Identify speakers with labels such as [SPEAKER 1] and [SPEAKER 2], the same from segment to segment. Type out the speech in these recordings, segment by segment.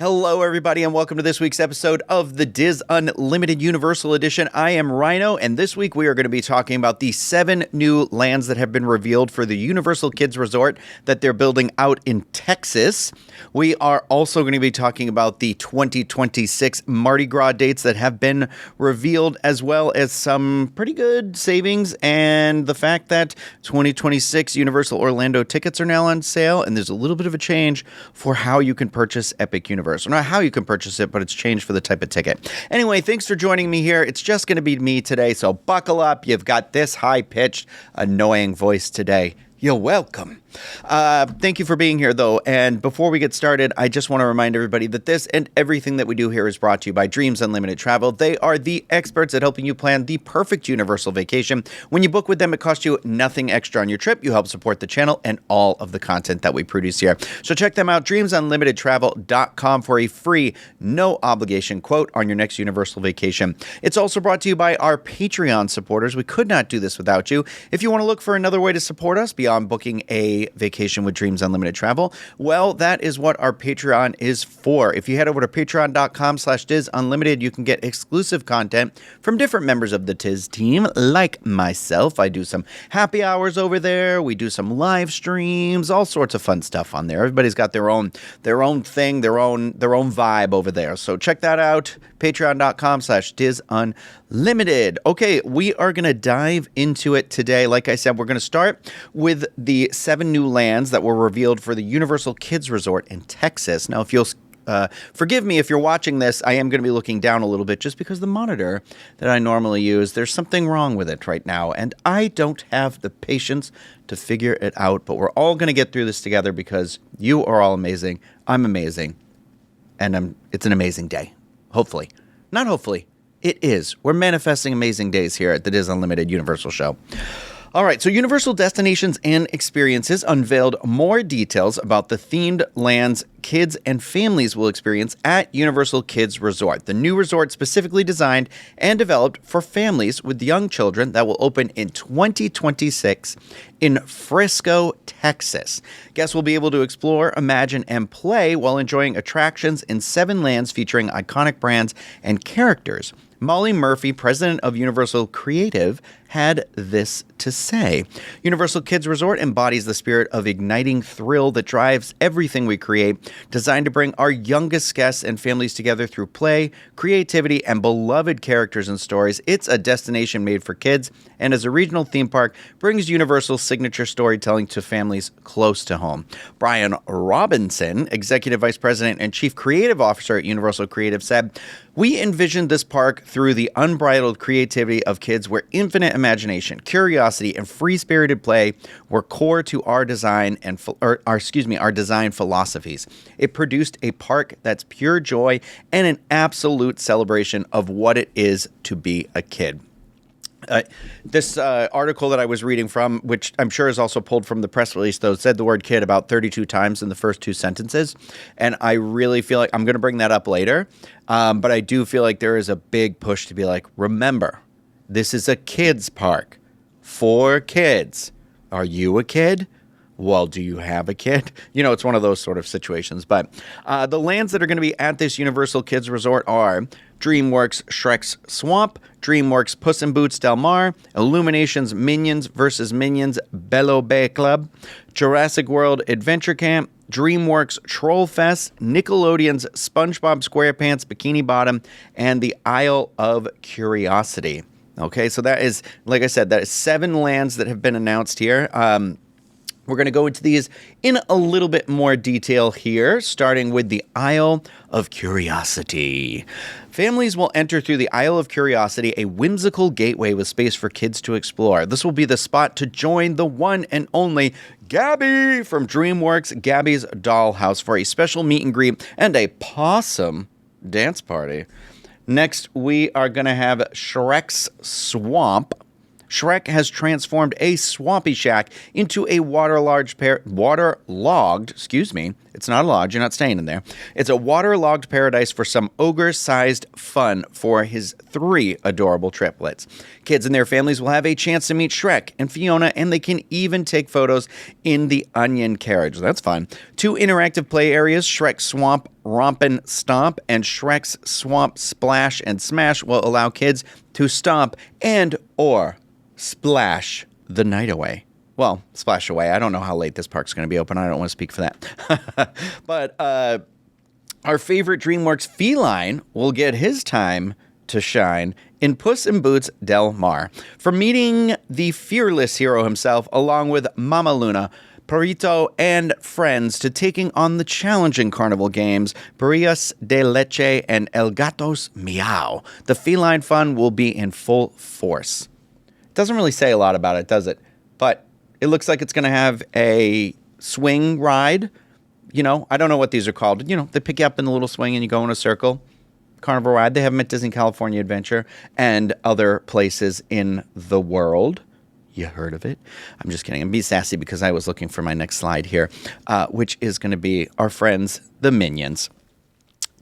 [SPEAKER 1] Hello, everybody, and welcome to this week's episode of the Diz Unlimited Universal Edition. I am Rhino, and this week we are going to be talking about the 7 new lands that have been revealed for the Universal Kids Resort that they're building out in Texas. We are also going to be talking about the 2026 Mardi Gras dates that have been revealed, as well as some pretty good savings, and the fact that 2026 Universal Orlando tickets are now on sale, and there's a little bit of a change for how you can purchase Epic Universe. Or not how you can purchase it, but it's changed for the type of ticket. Anyway, thanks for joining me here. It's just going to be me today, so buckle up. You've got this high-pitched, annoying voice today. You're welcome. Thank you for being here, though. And before we get started, I just want to remind everybody that this and everything that we do here is brought to you by Dreams Unlimited Travel. They are the experts at helping you plan the perfect Universal vacation. When you book with them, it costs you nothing extra on your trip. You help support the channel and all of the content that we produce here. So check them out, dreamsunlimitedtravel.com, for a free, no obligation quote on your next Universal vacation. It's also brought to you by our Patreon supporters. We could not do this without you. If you want to look for another way to support us beyond booking a vacation with Dreams Unlimited Travel, well, that is what our Patreon is for. If you head over to patreon.com/DizUnlimited, you can get exclusive content from different members of the Tiz team, like myself. I do some happy hours over there. We do some live streams, all sorts of fun stuff on there. Everybody's got their own thing, their own vibe over there. So check that out. Patreon.com/DizUnlimited. Okay, we are going to dive into it today. Like I said, we're going to start with the 7 new lands that were revealed for the Universal Kids Resort in Texas. Now, if you'll forgive me if you're watching this, I am going to be looking down a little bit just because the monitor that I normally use, there's something wrong with it right now, and I don't have the patience to figure it out, but we're all going to get through this together because you are all amazing, I'm amazing, and it's an amazing day. Hopefully. Not hopefully. It is. We're manifesting amazing days here at the Diz Unlimited Universal Show. All right, so Universal Destinations and Experiences unveiled more details about the themed lands kids and families will experience at Universal Kids Resort. The new resort specifically designed and developed for families with young children that will open in 2026 in Frisco, Texas. Guests will be able to explore, imagine, and play while enjoying attractions in 7 lands featuring iconic brands and characters. Molly Murphy, president of Universal Creative, had this to say. Universal Kids Resort embodies the spirit of igniting thrill that drives everything we create, designed to bring our youngest guests and families together through play, creativity, and beloved characters and stories. It's a destination made for kids, and as a regional theme park, brings Universal's signature storytelling to families close to home. Brian Robinson, executive vice president and chief creative officer at Universal Creative, said, "We envisioned this park through the unbridled creativity of kids, where infinite imagination, curiosity, and free-spirited play were core to our design our design philosophies. It produced a park that's pure joy and an absolute celebration of what it is to be a kid." This article that I was reading from, which I'm sure is also pulled from the press release, though, said the word kid about 32 times in the first 2 sentences. And I really feel like I'm going to bring that up later. But I do feel like there is a big push to be like, remember, this is a kids park for kids. Are you a kid? Well, do you have a kid? You know, it's one of those sort of situations. But the lands that are going to be at this Universal Kids Resort are DreamWorks Shrek's Swamp, DreamWorks Puss in Boots Del Mar, Illumination's Minions vs. Minions Bello Bay Club, Jurassic World Adventure Camp, DreamWorks Troll Fest, Nickelodeon's SpongeBob SquarePants Bikini Bottom, and the Isle of Curiosity. Okay, so that is, like I said, that is 7 lands that have been announced here. We're going to go into these in a little bit more detail here, starting with the Isle of Curiosity. Families will enter through the Isle of Curiosity, a whimsical gateway with space for kids to explore. This will be the spot to join the one and only Gabby from DreamWorks Gabby's Dollhouse for a special meet and greet and a possum dance party. Next, we are going to have Shrek's Swamp. Shrek has transformed a swampy shack into a waterlogged, it's not a lodge, you're not staying in there. It's a waterlogged paradise for some ogre-sized fun for his 3 adorable triplets. Kids and their families will have a chance to meet Shrek and Fiona, and they can even take photos in the Onion carriage. That's fun. 2 interactive play areas, Shrek's Swamp Rompin' Stomp and Shrek's Swamp Splash and Smash, will allow kids to stomp and or splash the night away. Well, splash away. I don't know how late this park's going to be open. I don't want to speak for that. But our favorite DreamWorks feline will get his time to shine in Puss in Boots Del Mar. From meeting the fearless hero himself, along with Mama Luna, Perrito, and friends, to taking on the challenging carnival games, Perillas de Leche and El Gatos Miau, the feline fun will be in full force. Doesn't really say a lot about it, does it? But it looks like it's going to have a swing ride. You know, I don't know what these are called. You know, they pick you up in the little swing and you go in a circle. Carnival ride. They have them at Disney California Adventure and other places in the world. You heard of it? I'm just kidding. I'm being sassy because I was looking for my next slide here, which is going to be our friends, the Minions.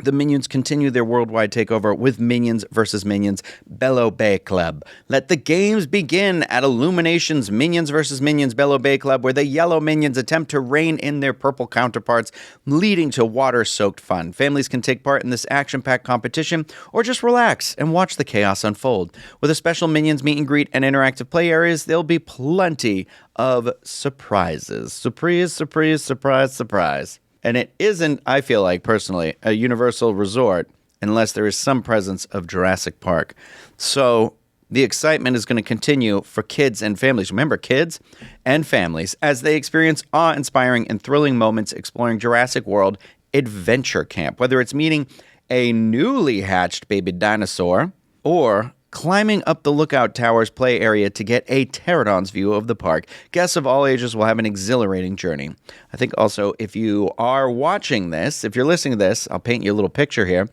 [SPEAKER 1] The Minions continue their worldwide takeover with Minions vs. Minions Bello Bay Club. Let the games begin at Illumination's Minions vs. Minions Bello Bay Club, where the yellow Minions attempt to rein in their purple counterparts, leading to water-soaked fun. Families can take part in this action-packed competition or just relax and watch the chaos unfold. With a special Minions meet and greet and interactive play areas, there'll be plenty of surprises. Surprise, surprise, surprise, surprise. And it isn't, I feel like, personally, a Universal resort unless there is some presence of Jurassic Park. So the excitement is going to continue for kids and families. Remember, kids and families, as they experience awe-inspiring and thrilling moments exploring Jurassic World Adventure Camp. Whether it's meeting a newly hatched baby dinosaur or climbing up the Lookout Tower's play area to get a pterodon's view of the park, guests of all ages will have an exhilarating journey. I think also, if you are watching this, if you're listening to this, I'll paint you a little picture here.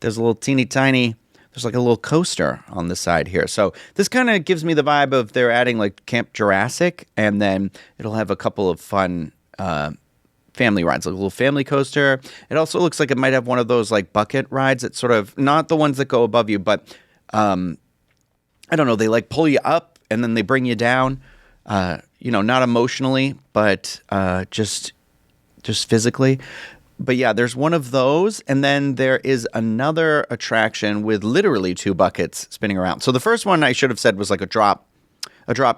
[SPEAKER 1] There's a little teeny tiny, there's like a little coaster on the side here. So this kind of gives me the vibe of they're adding like Camp Jurassic, and then it'll have a couple of fun family rides, like a little family coaster. It also looks like it might have one of those like bucket rides. It's sort of not the ones that go above you, but I don't know, they like pull you up and then they bring you down, not emotionally, but just physically. But yeah, there's one of those, and then there is another attraction with literally 2 buckets spinning around. So the first one I should have said was like a drop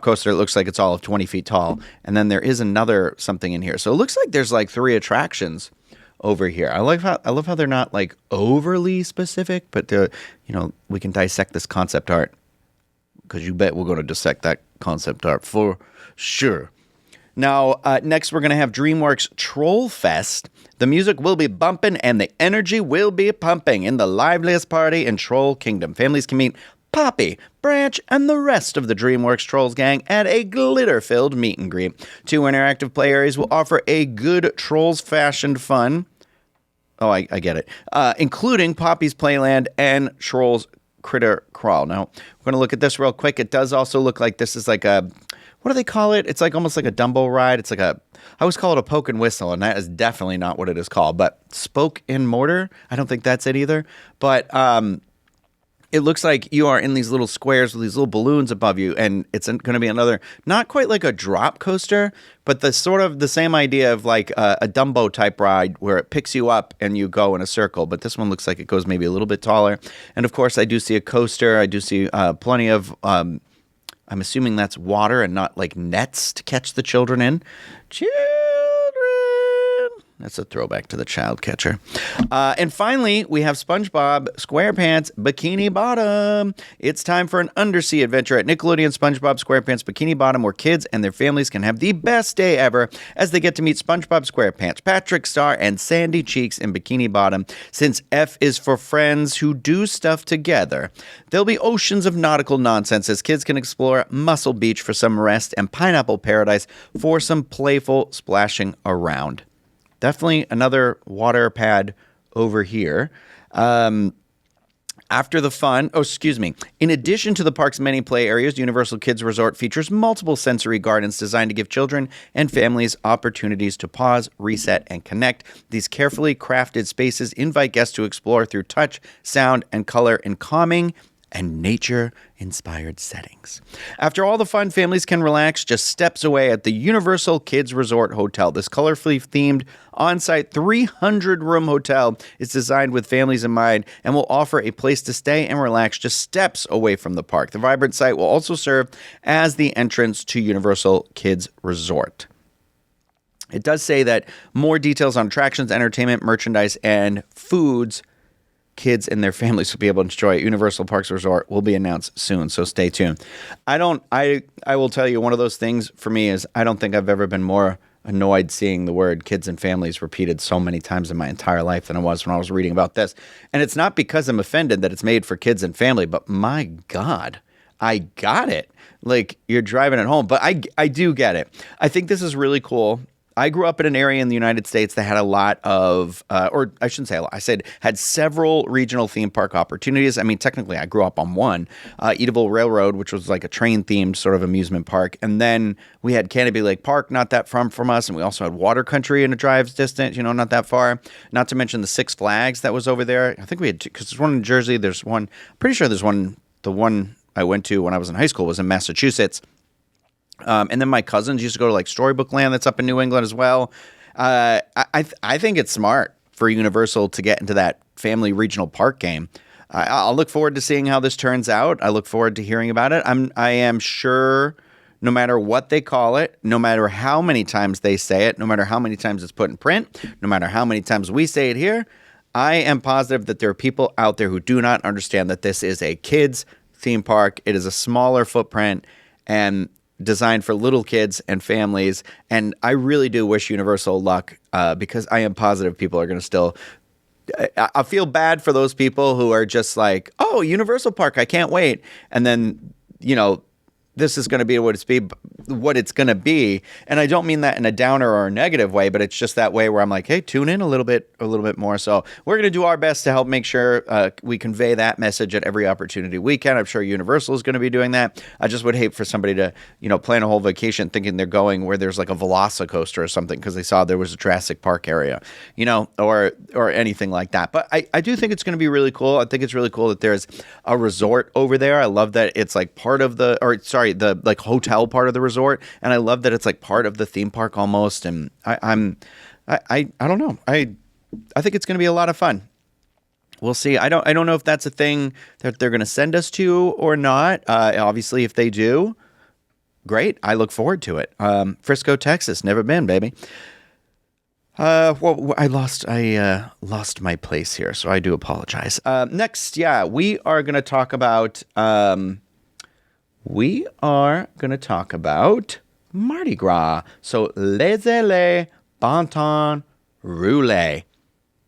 [SPEAKER 1] coaster. It looks like it's all of 20 feet tall, and then there is another something in here. So it looks like there's like 3 attractions over here. I love how they're not like overly specific, but we can dissect this concept art, because you bet we're going to dissect that concept art for sure. Now, next we're going to have DreamWorks Troll Fest. The music will be bumping and the energy will be pumping in the liveliest party in Troll Kingdom. Families can meet Poppy, Branch, and the rest of the DreamWorks Trolls gang at a glitter-filled meet and greet. 2 interactive play areas will offer a good Trolls-fashioned fun. Oh, I get it. Including Poppy's Playland and Trolls Critter Crawl. Now, we're going to look at this real quick. It does also look like this is like a, what do they call it? It's like almost like a Dumbo ride. It's like I always call it a poke and whistle, and that is definitely not what it is called. But spoke and mortar, I don't think that's it either. But it looks like you are in these little squares with these little balloons above you, and it's going to be another, not quite like a drop coaster, but the sort of the same idea of like a Dumbo type ride where it picks you up and you go in a circle. But this one looks like it goes maybe a little bit taller. And of course, I do see a coaster. I do see plenty of, I'm assuming that's water and not like nets to catch the children in. Children! That's a throwback to the child catcher. And finally, we have SpongeBob SquarePants Bikini Bottom. It's time for an undersea adventure at Nickelodeon SpongeBob SquarePants Bikini Bottom, where kids and their families can have the best day ever as they get to meet SpongeBob SquarePants, Patrick Star, and Sandy Cheeks in Bikini Bottom. Since F is for friends who do stuff together, there'll be oceans of nautical nonsense as kids can explore Muscle Beach for some rest and Pineapple Paradise for some playful splashing around. Definitely another water pad over here. I After the fun, in addition to the park's many play areas, Universal Kids Resort features multiple sensory gardens designed to give children and families opportunities to pause, reset, and connect. These carefully crafted spaces invite guests to explore through touch, sound, and color in calming and nature-inspired settings. After all the fun, families can relax just steps away at the Universal Kids Resort Hotel. This colorfully themed on-site 300-room hotel is designed with families in mind and will offer a place to stay and relax just steps away from the park. The vibrant site will also serve as the entrance to Universal Kids Resort. It does say that more details on attractions, entertainment, merchandise, and foods kids and their families will be able to enjoy at Universal Parks Resort will be announced soon, so stay tuned. I will tell you, one of those things for me is I don't think I've ever been more annoyed seeing the word kids and families repeated so many times in my entire life than I was when I was reading about this. And it's not because I'm offended that it's made for kids and family, but my God, I got it. Like, you're driving it home, but I do get it. I think this is really cool. I grew up in an area in the United States that had a lot of, or I shouldn't say a lot, I said had several regional theme park opportunities. I mean, technically, I grew up on one, Eatonville Railroad, which was like a train-themed sort of amusement park. And then we had Canopy Lake Park, not that far from us. And we also had Water Country in a drive's distance, not that far. Not to mention the Six Flags that was over there. I think we had two, because there's one in Jersey. There's one, pretty sure there's one, the one I went to when I was in high school was in Massachusetts. And then my cousins used to go to like Storybook Land that's up in New England as well. I think it's smart for Universal to get into that family regional park game. I'll look forward to seeing how this turns out. I look forward to hearing about it. I am sure no matter what they call it, no matter how many times they say it, no matter how many times it's put in print, no matter how many times we say it here, I am positive that there are people out there who do not understand that this is a kids theme park. It is a smaller footprint and designed for little kids and families. And I really do wish Universal luck because I am positive people are going to still... I feel bad for those people who are just like, oh, Universal Park, I can't wait. And then, this is going to be what it's going to be. And I don't mean that in a downer or a negative way, but it's just that way where I'm like, hey, tune in a little bit more. So we're going to do our best to help make sure we convey that message at every opportunity we can. I'm sure Universal is going to be doing that. I just would hate for somebody to, plan a whole vacation thinking they're going where there's like a Velocicoaster or something because they saw there was a Jurassic Park area, or anything like that. But I do think it's going to be really cool. I think it's really cool that there's a resort over there. I love that it's like part of the like hotel part of the resort, and I love that it's like part of the theme park almost. And I don't know. I think it's going to be a lot of fun. We'll see. I don't know if that's a thing that they're going to send us to or not. Obviously, if they do, great. I look forward to it. Frisco, Texas, never been, baby. Well, I lost my place here, so I do apologize. Next, we are going to talk about. We are going to talk about Mardi Gras. So, laissez-les, bon temps, roulez.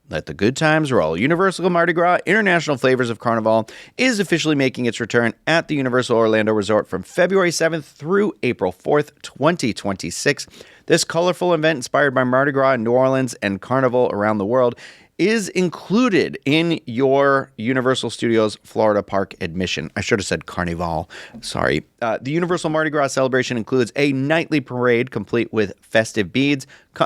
[SPEAKER 1] Let the good times roll. Universal Mardi Gras International Flavors of Carnival is officially making its return at the Universal Orlando Resort from February 7th through April 4th, 2026. This colorful event inspired by Mardi Gras in New Orleans and Carnival around the world is included in your Universal Studios Florida Park admission. I should have said Carnival. Sorry. The Universal Mardi Gras celebration includes a nightly parade complete with festive beads,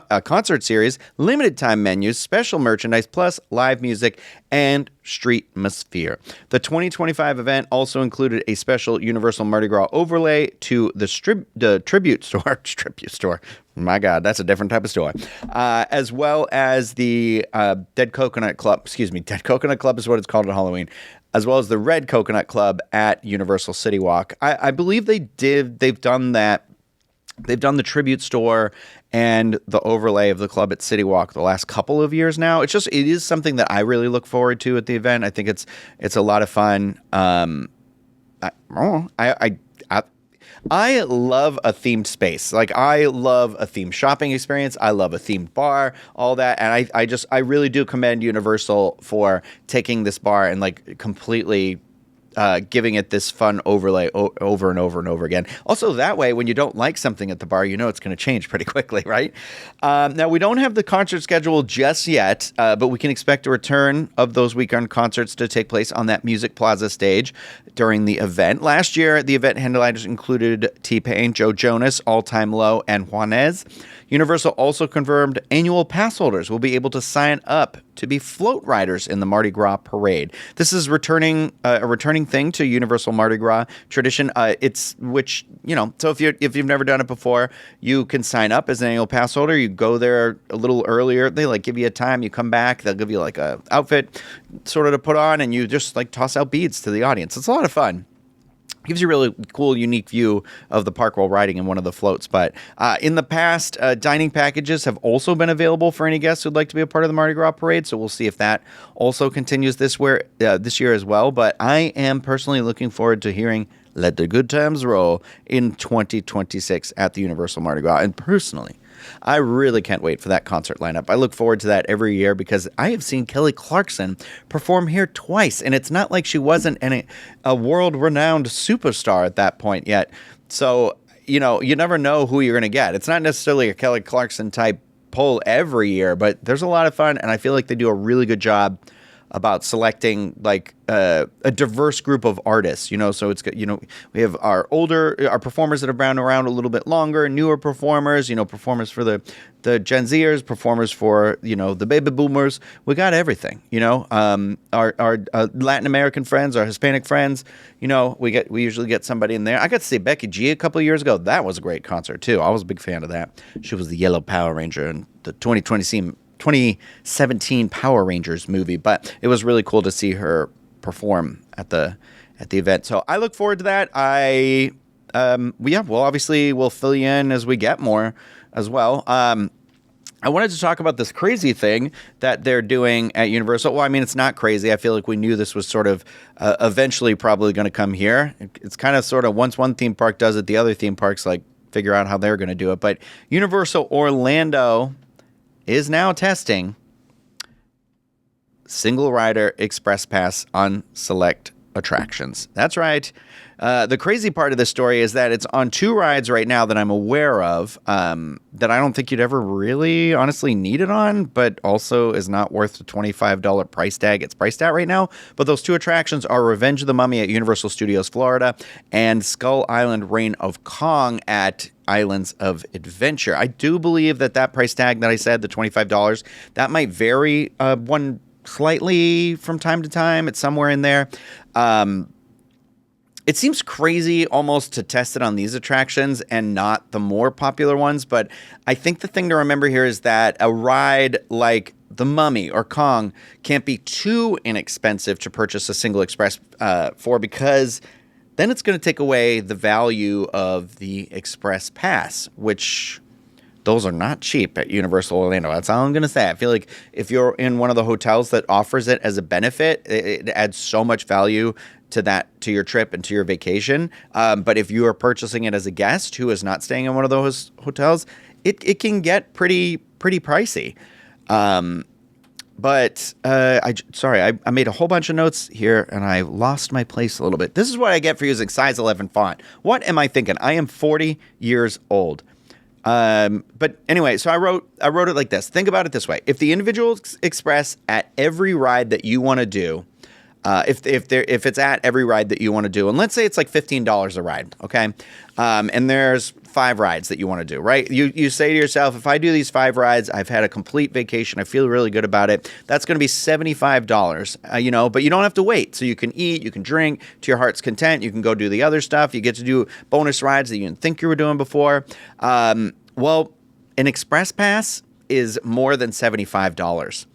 [SPEAKER 1] a concert series, limited time menus, special merchandise, plus live music and street atmosphere. The 2025 event also included a special Universal Mardi Gras overlay to the tribute store. My God, that's a different type of store. As well as the Dead Coconut Club. Excuse me, Dead Coconut Club is what it's called at Halloween. As well as the Red Coconut Club at Universal City Walk. I believe they've done that. They've done the tribute store and the overlay of the club at City Walk the last couple of years now. It is something that I really look forward to at the event. I think it's a lot of fun. I love a themed space. Like, I love a themed shopping experience. I love a themed bar, all that. And I really do commend Universal for taking this bar and like completely giving it this fun overlay over and over and over again. Also, that way, when you don't like something at the bar, you know it's going to change pretty quickly, right? Now, we don't have the concert schedule just yet, but we can expect a return of those weekend concerts to take place on that Music Plaza stage during the event. Last year, the event headliners included T-Pain, Joe Jonas, All Time Low, and Juanes. Universal also confirmed annual pass holders will be able to sign up to be float riders in the Mardi Gras parade. This is a returning thing to Universal Mardi Gras tradition. So if you've never done it before, you can sign up as an annual pass holder. You go there a little earlier. They give you a time. You come back. They'll give you a outfit sort of to put on, and you just toss out beads to the audience. It's a lot of fun. Gives you a really cool, unique view of the park while riding in one of the floats. But in the past, dining packages have also been available for any guests who'd like to be a part of the Mardi Gras parade. So we'll see if that also continues this year as well. But I am personally looking forward to hearing "Let the Good Times Roll" in 2026 at the Universal Mardi Gras. And personally, I really can't wait for that concert lineup. I look forward to that every year because I have seen Kelly Clarkson perform here twice, and it's not like she wasn't a world-renowned superstar at that point yet. So, you never know who you're going to get. It's not necessarily a Kelly Clarkson type poll every year, but there's a lot of fun, and I feel like they do a really good job about selecting a diverse group of artists, so it's good. We have our performers that have been around a little bit longer, newer performers, performers for the Gen Zers, performers for, the baby boomers. We got everything, our Latin American friends, our Hispanic friends, we usually get somebody in there. I got to see Becky G a couple of years ago. That was a great concert too. I was a big fan of that. She was the Yellow Power Ranger in the 2017 Power Rangers movie, but it was really cool to see her perform at the event. So I look forward to that. We'll fill you in as we get more as well. I wanted to talk about this crazy thing that they're doing at Universal. Well, I mean, it's not crazy. I feel like we knew this was sort of eventually probably going to come here. It's kind of sort of once one theme park does it, the other theme parks figure out how they're going to do it. But Universal Orlando is now testing single rider express pass on select attractions. That's right. The crazy part of this story is that it's on 2 rides right now that I'm aware of that I don't think you'd ever really honestly need it on, but also is not worth the $25 price tag it's priced at right now. But those 2 attractions are Revenge of the Mummy at Universal Studios Florida and Skull Island Reign of Kong at Islands of Adventure. I do believe that price tag that I said, the $25, that might vary one slightly from time to time. It's somewhere in there. It seems crazy almost to test it on these attractions and not the more popular ones, but I think the thing to remember here is that a ride like the Mummy or Kong can't be too inexpensive to purchase a single express for, because then it's going to take away the value of the express pass, which those are not cheap at Universal Orlando. That's all I'm going to say. I feel like if you're in one of the hotels that offers it as a benefit, it adds so much value to your trip and to your vacation. But if you are purchasing it as a guest who is not staying in one of those hotels, it can get pretty pricey. But I made a whole bunch of notes here and I lost my place a little bit. This is what I get for using size 11 font. What am I thinking? I am 40 years old. But anyway, so I wrote it like this. Think about it this way. If the individual express at every ride that you want to do, if it's at every ride that you want to do, and let's say it's like $15 a ride, okay? And there's 5 rides that you want to do, right? You say to yourself, if I do these 5 rides, I've had a complete vacation. I feel really good about it. That's going to be $75, but you don't have to wait. So you can eat, you can drink to your heart's content. You can go do the other stuff. You get to do bonus rides that you didn't think you were doing before. Well, an express pass is more than $75.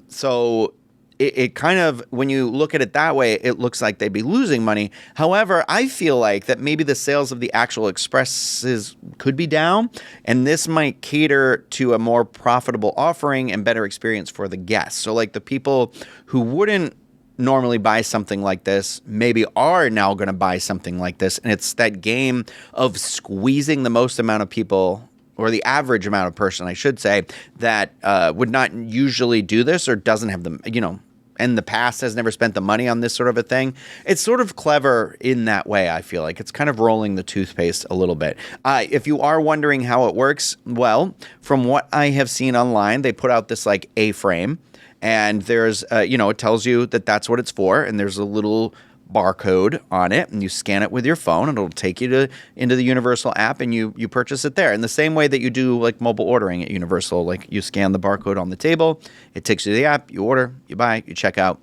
[SPEAKER 1] So it kind of, when you look at it that way, it looks like they'd be losing money. However, I feel like that maybe the sales of the actual expresses could be down, and this might cater to a more profitable offering and better experience for the guests. So like the people who wouldn't normally buy something like this maybe are now going to buy something like this, and it's that game of squeezing the most amount of people, or the average amount of person, I should say, that would not usually do this or doesn't have the, in the past has never spent the money on this sort of a thing. It's sort of clever in that way, I feel like. It's kind of rolling the toothpaste a little bit. If you are wondering how it works, well, from what I have seen online, they put out this like A-frame, and there's, it tells you that that's what it's for, and there's a little barcode on it, and you scan it with your phone, and it'll take you into the Universal app, and you purchase it there in the same way that you do like mobile ordering at Universal. Like you scan the barcode on the table, it takes you to the app, you order, you buy, you check out,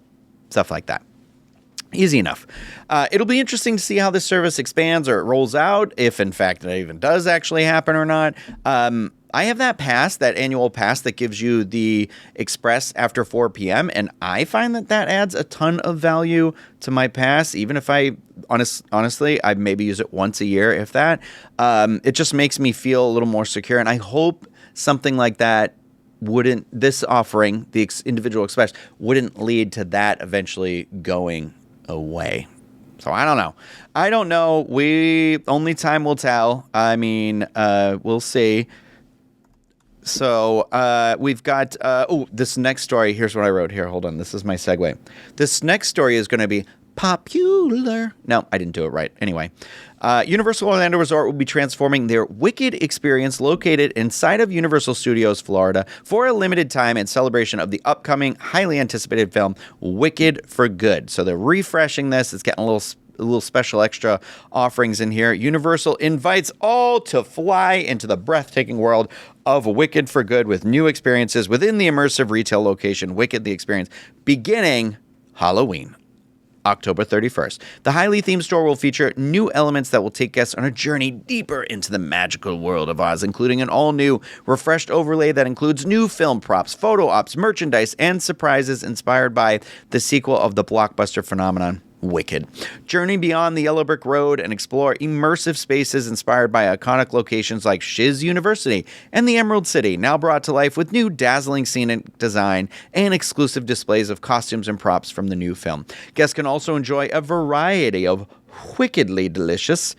[SPEAKER 1] stuff like that. Easy enough. It'll be interesting to see how this service expands or it rolls out, if in fact it even does actually happen or not. I have that annual pass that gives you the express after 4 p.m. And I find that adds a ton of value to my pass, even if honestly, I maybe use it once a year, if that. It just makes me feel a little more secure. And I hope something like that this offering, the individual express, wouldn't lead to that eventually going away. So I don't know. Only time will tell. I mean, we'll see. So we've got, this next story. Here's what I wrote here. Hold on. This is my segue. This next story is going to be popular. No, I didn't do it right. Anyway, Universal Orlando Resort will be transforming their Wicked experience located inside of Universal Studios, Florida, for a limited time in celebration of the upcoming, highly anticipated film, Wicked for Good. So they're refreshing this. It's getting a little special extra offerings in here. Universal invites all to fly into the breathtaking world of Wicked for Good with new experiences within the immersive retail location, Wicked the Experience, beginning Halloween, October 31st. The highly themed store will feature new elements that will take guests on a journey deeper into the magical world of Oz, including an all-new, refreshed overlay that includes new film props, photo ops, merchandise, and surprises inspired by the sequel of the blockbuster phenomenon, Wicked. Journey beyond the Yellow Brick Road and explore immersive spaces inspired by iconic locations like Shiz University and the Emerald City, now brought to life with new dazzling scenic design and exclusive displays of costumes and props from the new film. Guests can also enjoy a variety of wickedly delicious,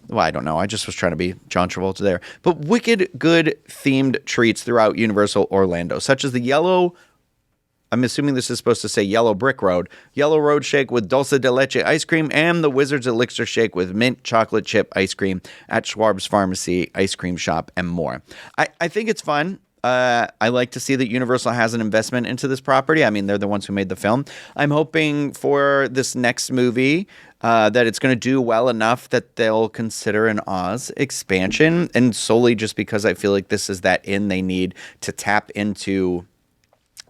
[SPEAKER 1] well, I don't know. I just was trying to be John Travolta there, but wicked good themed treats throughout Universal Orlando, such as I'm assuming this is supposed to say Yellow Brick Road, Yellow Road Shake with dulce de leche ice cream, and the Wizard's Elixir Shake with mint chocolate chip ice cream at Schwab's Pharmacy Ice Cream Shop, and more. I think it's fun. I like to see that Universal has an investment into this property. I mean, they're the ones who made the film. I'm hoping for this next movie that it's going to do well enough that they'll consider an Oz expansion, and solely just because I feel like this is that they need to tap into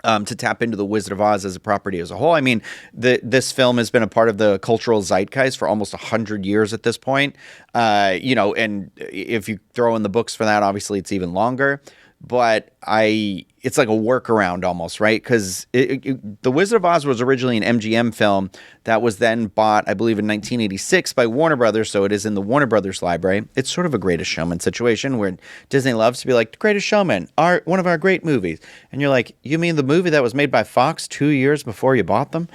[SPEAKER 1] the Wizard of Oz as a property as a whole. I mean, this film has been a part of the cultural zeitgeist for almost 100 years at this point. And if you throw in the books for that, obviously it's even longer. But it's like a workaround almost, right? Because The Wizard of Oz was originally an MGM film that was then bought, I believe, in 1986 by Warner Brothers, so it is in the Warner Brothers library. It's sort of a Greatest Showman situation where Disney loves to be like, The Greatest Showman, one of our great movies. And you're like, you mean the movie that was made by Fox 2 years before you bought them?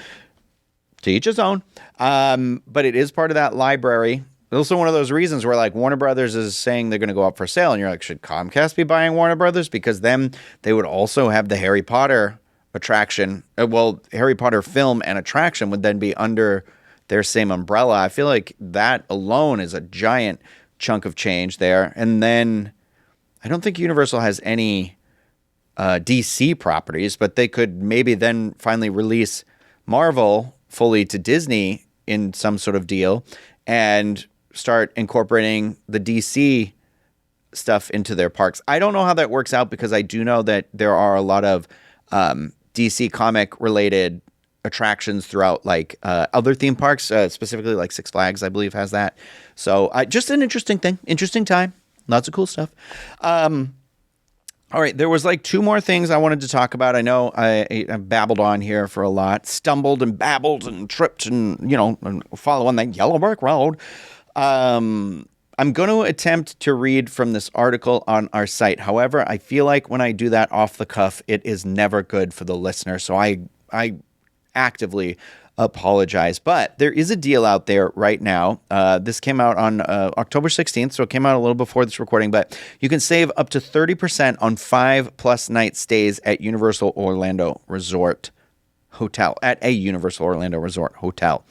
[SPEAKER 1] To each his own. But it is part of that library. Also one of those reasons where like Warner Brothers is saying they're going to go up for sale, and you're like, should Comcast be buying Warner Brothers? Because then they would also have the Harry Potter attraction. Harry Potter film and attraction would then be under their same umbrella. I feel like that alone is a giant chunk of change there. And then I don't think Universal has any DC properties, but they could maybe then finally release Marvel fully to Disney in some sort of deal and start incorporating the DC stuff into their parks. I don't know how that works out, because I do know that there are a lot of DC comic related attractions throughout like other theme parks, specifically like Six Flags, I believe, has that. So just an interesting time. Lots of cool stuff. All right, there was like two more things I wanted to talk about. I know I babbled on here for a lot, stumbled and babbled and tripped and, following that Yellow Brick Road. I'm going to attempt to read from this article on our site. However, I feel like when I do that off the cuff, it is never good for the listener. So I actively apologize. But there is a deal out there right now. This came out on October 16th, so it came out a little before this recording. But you can save up to 30% on 5+ night stays at Universal Orlando Resort. hotel, at a Universal Orlando Resort hotel.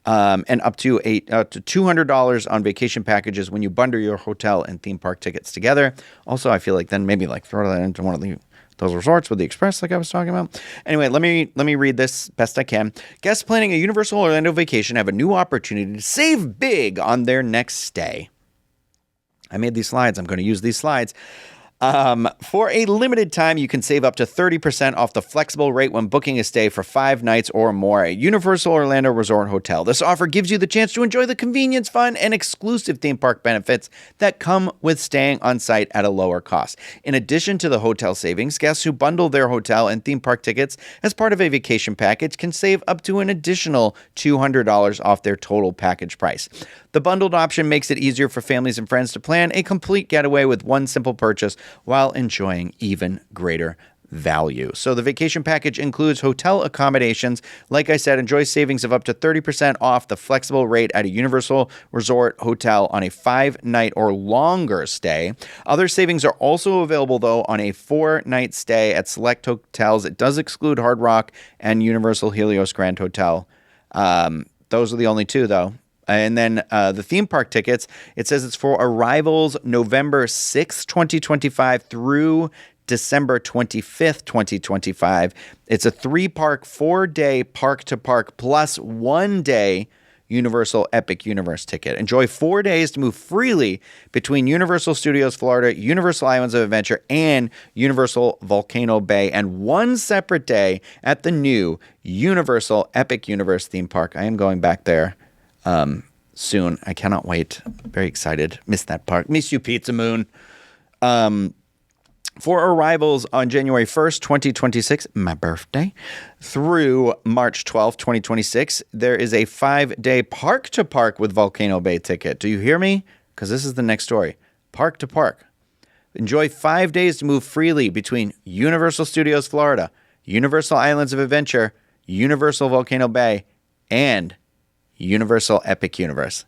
[SPEAKER 1] And up to $200 on vacation packages when you bundle your hotel and theme park tickets together. Also, I feel like then maybe like throw that into one of those resorts with the express like I was talking about. Anyway, let me read this best I can. Guests planning a Universal Orlando vacation have a new opportunity to save big on their next stay. I made these slides. I'm going to use these slides. For a limited time, you can save up to 30% off the flexible rate when booking a stay for 5 nights or more at Universal Orlando Resort Hotel. This offer gives you the chance to enjoy the convenience, fun, and exclusive theme park benefits that come with staying on site at a lower cost. In addition to the hotel savings, guests who bundle their hotel and theme park tickets as part of a vacation package can save up to an additional $200 off their total package price. The bundled option makes it easier for families and friends to plan a complete getaway with one simple purchase while enjoying even greater value. So the vacation package includes hotel accommodations. Like I said, enjoy savings of up to 30% off the flexible rate at a Universal Resort Hotel on a 5-night or longer stay. Other savings are also available, though, on a 4-night stay at select hotels. It does exclude Hard Rock and Universal Helios Grand Hotel. Those are the only two, though. And then the theme park tickets, it says it's for arrivals November 6th, 2025 through December 25th, 2025. It's a 3-park, 4-day park-to-park plus 1-day Universal Epic Universe ticket. Enjoy 4 days to move freely between Universal Studios Florida, Universal Islands of Adventure, and Universal Volcano Bay, and 1 separate day at the new Universal Epic Universe theme park. I am going back there soon. I cannot wait. Very excited. Miss that park. Miss you, Pizza Moon. For arrivals on January 1st, 2026, my birthday, through March 12th, 2026, there is a 5-day park-to-park with Volcano Bay ticket. Do you hear me? Because this is the next story. Park-to-park. Enjoy 5 days to move freely between Universal Studios Florida, Universal Islands of Adventure, Universal Volcano Bay, and Universal Epic Universe.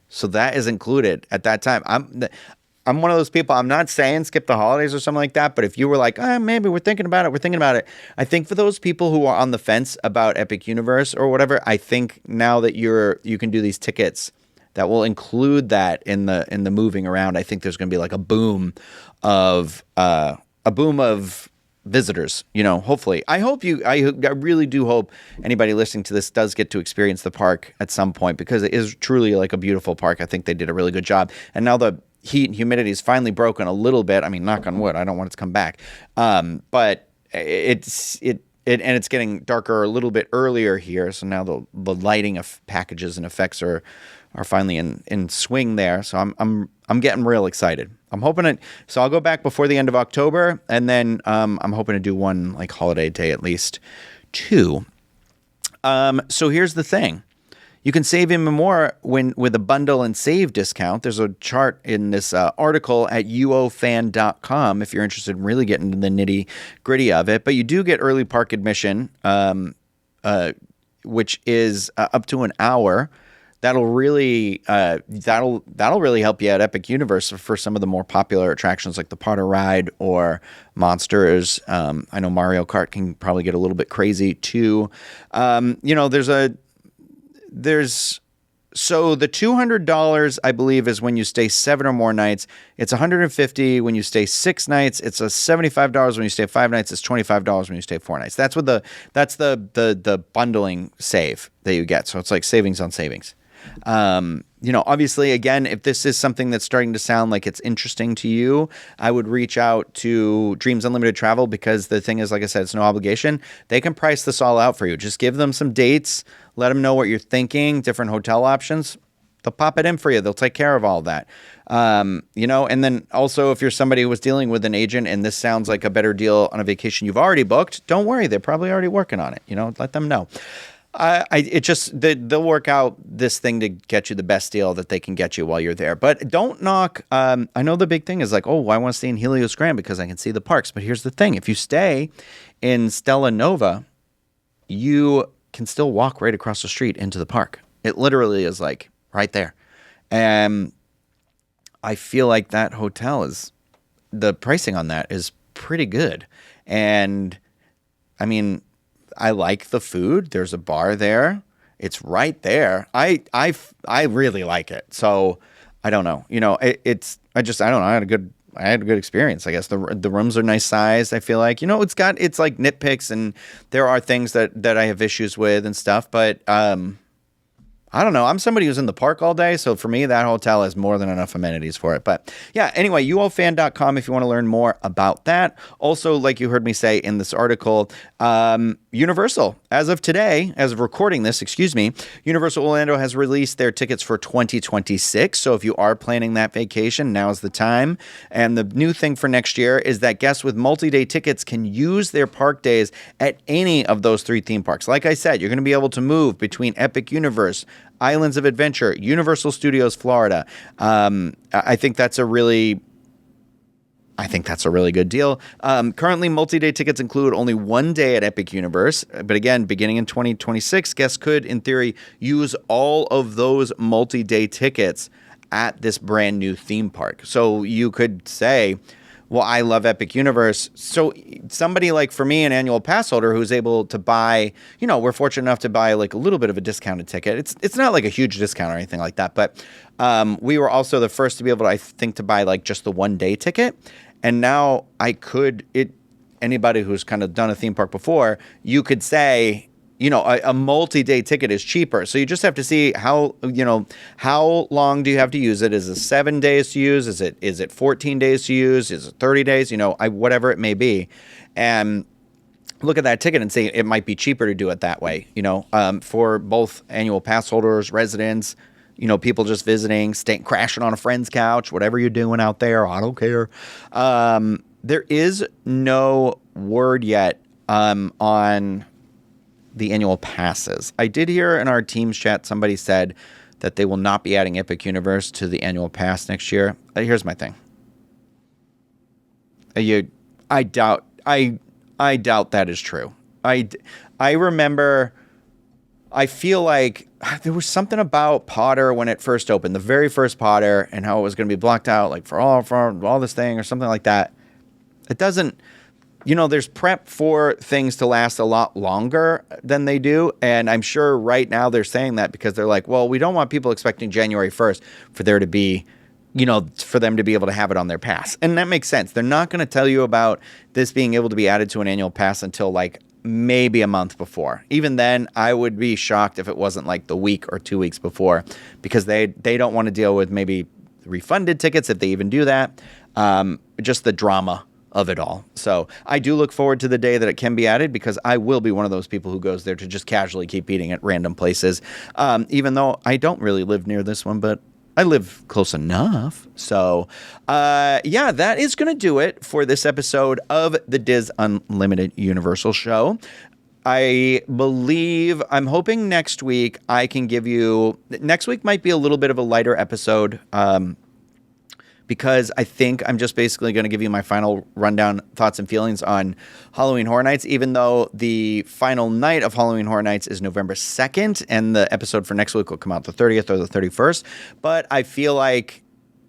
[SPEAKER 1] So that is included at that time. I'm one of those people, I'm not saying skip the holidays or something like that, but if you were like, maybe we're thinking about it. I think for those people who are on the fence about Epic Universe or whatever, I think now that you can do these tickets that will include that in the moving around, I think there's going to be like a boom of visitors, hopefully. I really do hope anybody listening to this does get to experience the park at some point, because it is truly like a beautiful park. I think they did a really good job. And now the heat and humidity is finally broken a little bit. I mean, knock on wood, I don't want it to come back. But it's getting darker a little bit earlier here. So now the lighting of packages and effects are finally in swing there. So I'm getting real excited. I'm hoping so I'll go back before the end of October, and then I'm hoping to do one like holiday day at least, 2. So here's the thing. You can save even more with a bundle and save discount. There's a chart in this article at uofan.com if you're interested in really getting into the nitty gritty of it. But you do get early park admission, which is up to an hour. That'll really help you at Epic Universe for some of the more popular attractions like the Potter Ride or Monsters. I know Mario Kart can probably get a little bit crazy too. So the $200, I believe, is when you stay 7 or more nights. It's $150 when you stay 6 nights. It's $75 when you stay 5 nights. It's $25 when you stay 4 nights. That's the bundling save that you get. So it's like savings on savings. Obviously, again, if this is something that's starting to sound like it's interesting to you, I would reach out to Dreams Unlimited Travel, because the thing is, like I said, it's no obligation. They can price this all out for you. Just give them some dates, let them know what you're thinking, different hotel options. They'll pop it in for you. They'll take care of all that. And then also, if you're somebody who was dealing with an agent and this sounds like a better deal on a vacation you've already booked, don't worry. They're probably already working on it. Let them know. They'll work out this thing to get you the best deal that they can get you while you're there. But don't knock. I know the big thing is like, I want to stay in Helios Grand because I can see the parks. But here's the thing: if you stay in Stella Nova, you can still walk right across the street into the park. It literally is like right there. And I feel like that hotel the pricing on that is pretty good. And I mean, I like the food. There's a bar there. It's right there. I really like it. So I don't know. I don't know. I had a good experience. I guess the rooms are nice sized. I feel like, it's like nitpicks, and there are things that I have issues with and stuff, but I don't know. I'm somebody who's in the park all day, so for me, that hotel has more than enough amenities for it. But yeah, anyway, ulfan.com if you want to learn more about that. Also, like you heard me say in this article, Universal, as of today, as of recording this, Universal Orlando has released their tickets for 2026. So if you are planning that vacation, now's the time. And the new thing for next year is that guests with multi-day tickets can use their park days at any of those 3 theme parks. Like I said, you're going to be able to move between Epic Universe, Islands of Adventure, Universal Studios Florida. I think that's a really good deal. Currently, multi-day tickets include only 1 day at Epic Universe. But again, beginning in 2026, guests could, in theory, use all of those multi-day tickets at this brand new theme park. So you could say, well, I love Epic Universe. So somebody like, for me, an annual pass holder who's able to buy, we're fortunate enough to buy like a little bit of a discounted ticket. It's not like a huge discount or anything like that, but we were also the first to be able to, I think, to buy like just the 1 day ticket. And now anybody who's kind of done a theme park before, you could say, a multi-day ticket is cheaper. So you just have to see how long do you have to use it? Is it 7 days to use? Is it 14 days to use? Is it 30 days? Whatever it may be. And look at that ticket and say it might be cheaper to do it that way, for both annual pass holders, residents, people just visiting, staying, crashing on a friend's couch, whatever you're doing out there. I don't care. There is no word yet on the annual passes. I did hear in our Teams chat, somebody said that they will not be adding Epic Universe to the annual pass next year. Here's my thing. I doubt that is true. I remember, I feel like there was something about Potter when it first opened, the very first Potter, and how it was going to be blocked out like for all this thing or something like that. It doesn't, there's prep for things to last a lot longer than they do. And I'm sure right now they're saying that because they're like, well, we don't want people expecting January 1st for there to be, for them to be able to have it on their pass. And that makes sense. They're not going to tell you about this being able to be added to an annual pass until like maybe a month before. Even then, I would be shocked if it wasn't like the week or 2 weeks before, because they don't want to deal with maybe refunded tickets if they even do that. Just the drama of it all. So I do look forward to the day that it can be added, because I will be one of those people who goes there to just casually keep eating at random places. Even though I don't really live near this one, but I live close enough. So, yeah, that is going to do it for this episode of the Diz Unlimited Universal Show. I'm hoping next week I can give you... Next week might be a little bit of a lighter episode, because I think I'm just basically going to give you my final rundown, thoughts and feelings on Halloween Horror Nights, even though the final night of Halloween Horror Nights is November 2nd, and the episode for next week will come out the 30th or the 31st. But I feel like,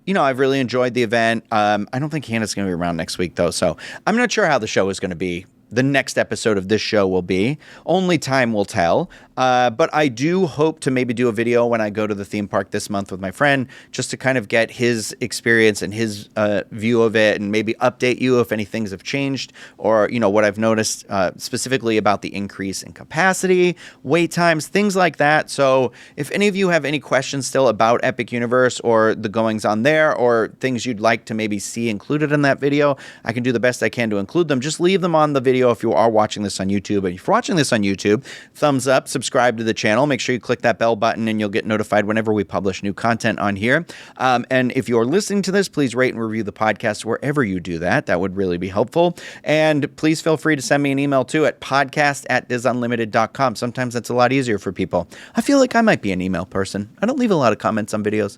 [SPEAKER 1] I've really enjoyed the event. I don't think Hannah's going to be around next week, though, so I'm not sure how the show is going to be. The next episode of this show will be. Only time will tell. But I do hope to maybe do a video when I go to the theme park this month with my friend, just to kind of get his experience and his view of it, and maybe update you if any things have changed, or, what I've noticed specifically about the increase in capacity, wait times, things like that. So if any of you have any questions still about Epic Universe or the goings on there, or things you'd like to maybe see included in that video, I can do the best I can to include them. Just leave them on the video if you are watching this on YouTube. And if you're watching this on YouTube, thumbs up, subscribe to the channel. Make sure you click that bell button and you'll get notified whenever we publish new content on here. And if you're listening to this, please rate and review the podcast wherever you do that. That would really be helpful. And please feel free to send me an email too at podcast@disunlimited.com. Sometimes that's a lot easier for people. I feel like I might be an email person. I don't leave a lot of comments on videos.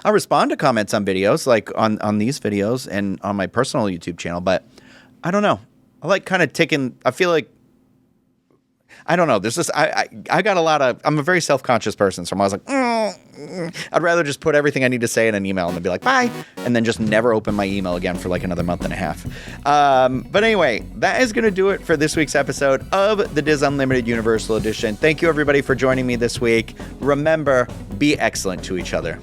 [SPEAKER 1] I respond to comments on videos, like on these videos and on my personal YouTube channel, but I don't know. I like kind of taking, I feel like, I don't know. There's this, I got a lot of, I'm a very self-conscious person. So I was like, I'd rather just put everything I need to say in an email and then be like, bye, and then just never open my email again for like another month and a half. But anyway, that is going to do it for this week's episode of the Diz Unlimited Universal Edition. Thank you, everybody, for joining me this week. Remember, be excellent to each other.